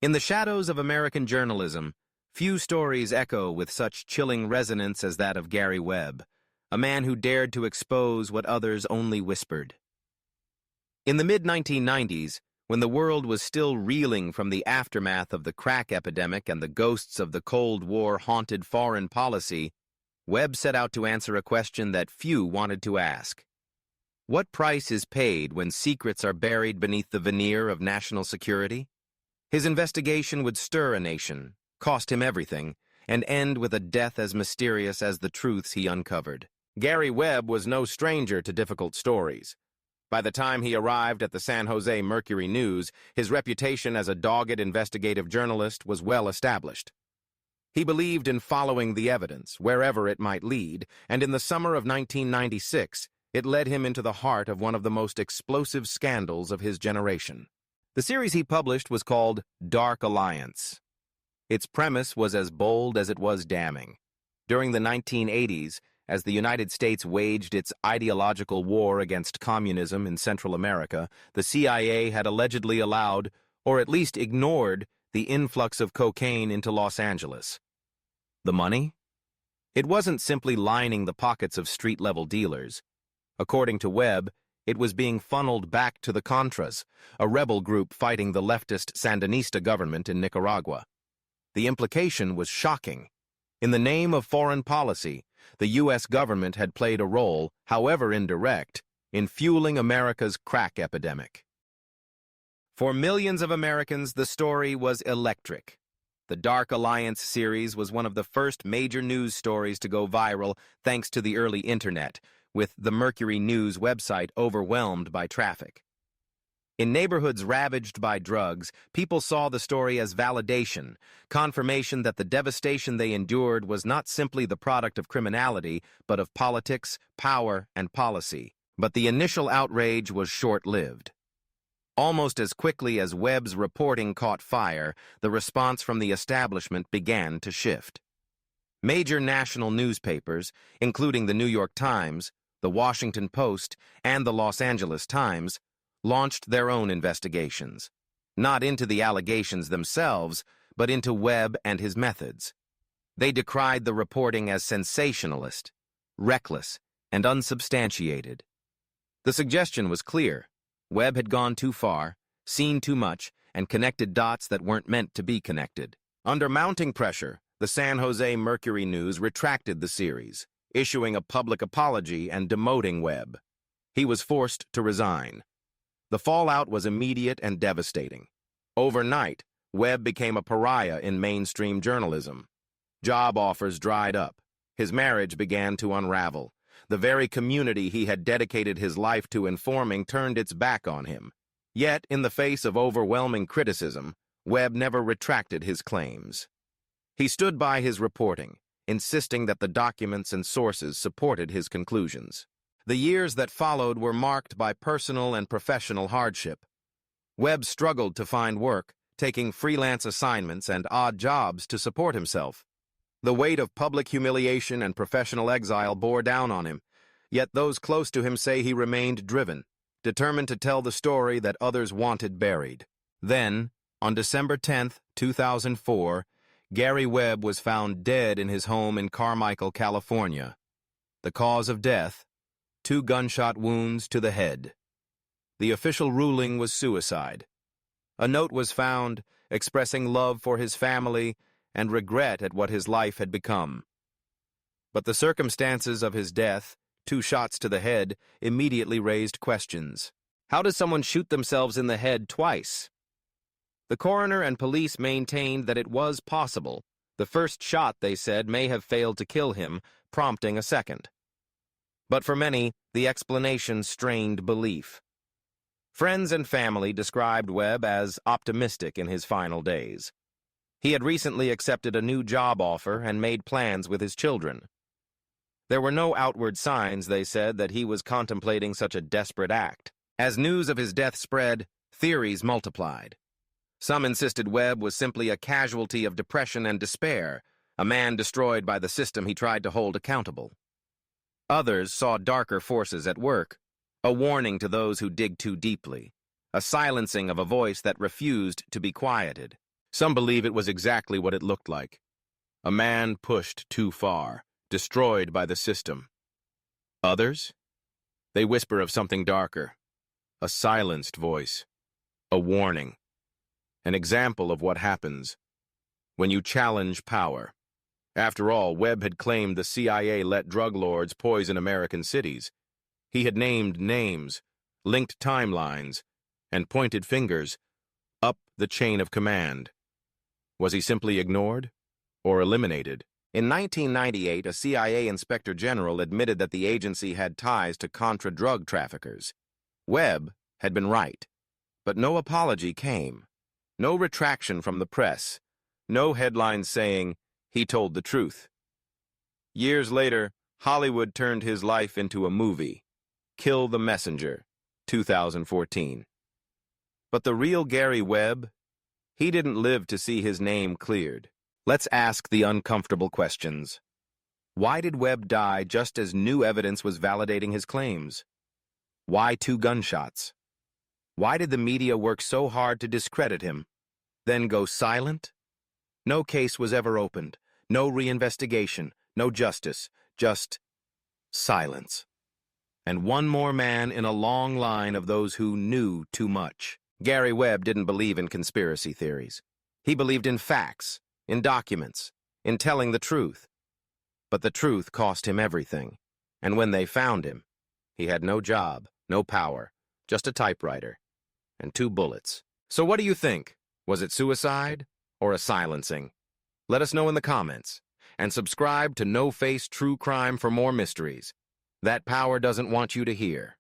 In the shadows of American journalism, few stories echo with such chilling resonance as that of Gary Webb, a man who dared to expose what others only whispered. In the mid-1990s, when the world was still reeling from the aftermath of the crack epidemic and the ghosts of the Cold War haunted foreign policy, Webb set out to answer a question that few wanted to ask. What price is paid when secrets are buried beneath the veneer of national security? His investigation would stir a nation, cost him everything, and end with a death as mysterious as the truths he uncovered. Gary Webb was no stranger to difficult stories. By the time he arrived at the San Jose Mercury News, his reputation as a dogged investigative journalist was well established. He believed in following the evidence, wherever it might lead, and in the summer of 1996, it led him into the heart of one of the most explosive scandals of his generation. The series he published was called Dark Alliance. Its premise was as bold as it was damning. During the 1980s, as the United States waged its ideological war against communism in Central America, the CIA had allegedly allowed, or at least ignored, the influx of cocaine into Los Angeles. The money? It wasn't simply lining the pockets of street-level dealers. According to Webb, it was being funneled back to the Contras, a rebel group fighting the leftist Sandinista government in Nicaragua. The implication was shocking. In the name of foreign policy, the U.S. government had played a role, however indirect, in fueling America's crack epidemic. For millions of Americans, the story was electric. The Dark Alliance series was one of the first major news stories to go viral thanks to the early internet, with the Mercury News website overwhelmed by traffic. In neighborhoods ravaged by drugs, people saw the story as validation, confirmation that the devastation they endured was not simply the product of criminality, but of politics, power, and policy. But the initial outrage was short-lived. Almost as quickly as Webb's reporting caught fire, the response from the establishment began to shift. Major national newspapers, including the New York Times, the Washington Post, and the Los Angeles Times, launched their own investigations, not into the allegations themselves, but into Webb and his methods. They decried the reporting as sensationalist, reckless, and unsubstantiated. The suggestion was clear. Webb had gone too far, seen too much, and connected dots that weren't meant to be connected. Under mounting pressure, the San Jose Mercury News retracted the series, issuing a public apology and demoting Webb. He was forced to resign. The fallout was immediate and devastating. Overnight, Webb became a pariah in mainstream journalism. Job offers dried up. His marriage began to unravel. The very community he had dedicated his life to informing turned its back on him. Yet, in the face of overwhelming criticism, Webb never retracted his claims. He stood by his reporting, insisting that the documents and sources supported his conclusions. The years that followed were marked by personal and professional hardship. Webb struggled to find work, taking freelance assignments and odd jobs to support himself. The weight of public humiliation and professional exile bore down on him, yet those close to him say he remained driven, determined to tell the story that others wanted buried. Then, on December 10, 2004, Gary Webb was found dead in his home in Carmichael, California. The cause of death: 2 gunshot wounds to the head. The official ruling was suicide. A note was found expressing love for his family and regret at what his life had become. But the circumstances of his death, 2 shots to the head, immediately raised questions. How does someone shoot themselves in the head twice? The coroner and police maintained that it was possible. The first shot, they said, may have failed to kill him, prompting a second. But for many, the explanation strained belief. Friends and family described Webb as optimistic in his final days. He had recently accepted a new job offer and made plans with his children. There were no outward signs, they said, that he was contemplating such a desperate act. As news of his death spread, theories multiplied. Some insisted Webb was simply a casualty of depression and despair, a man destroyed by the system he tried to hold accountable. Others saw darker forces at work, a warning to those who dig too deeply, a silencing of a voice that refused to be quieted. Some believe it was exactly what it looked like. A man pushed too far, destroyed by the system. Others? They whisper of something darker. A silenced voice. A warning. An example of what happens when you challenge power. After all, Webb had claimed the CIA let drug lords poison American cities. He had named names, linked timelines, and pointed fingers up the chain of command. Was he simply ignored or eliminated? In 1998, a CIA inspector general admitted that the agency had ties to Contra drug traffickers. Webb had been right, but no apology came. No retraction from the press. No headlines saying, "He told the truth." Years later, Hollywood turned his life into a movie. Kill the Messenger, 2014. But the real Gary Webb, he didn't live to see his name cleared. Let's ask the uncomfortable questions. Why did Webb die just as new evidence was validating his claims? Why 2 gunshots? Why did the media work so hard to discredit him, then go silent? No case was ever opened, no reinvestigation, no justice, just silence. And one more man in a long line of those who knew too much. Gary Webb didn't believe in conspiracy theories. He believed in facts, in documents, in telling the truth. But the truth cost him everything. And when they found him, he had no job, no power, just a typewriter, and 2 bullets. So what do you think? Was it suicide or a silencing? Let us know in the comments. And subscribe to NoFace True Crime for more mysteries that power doesn't want you to hear.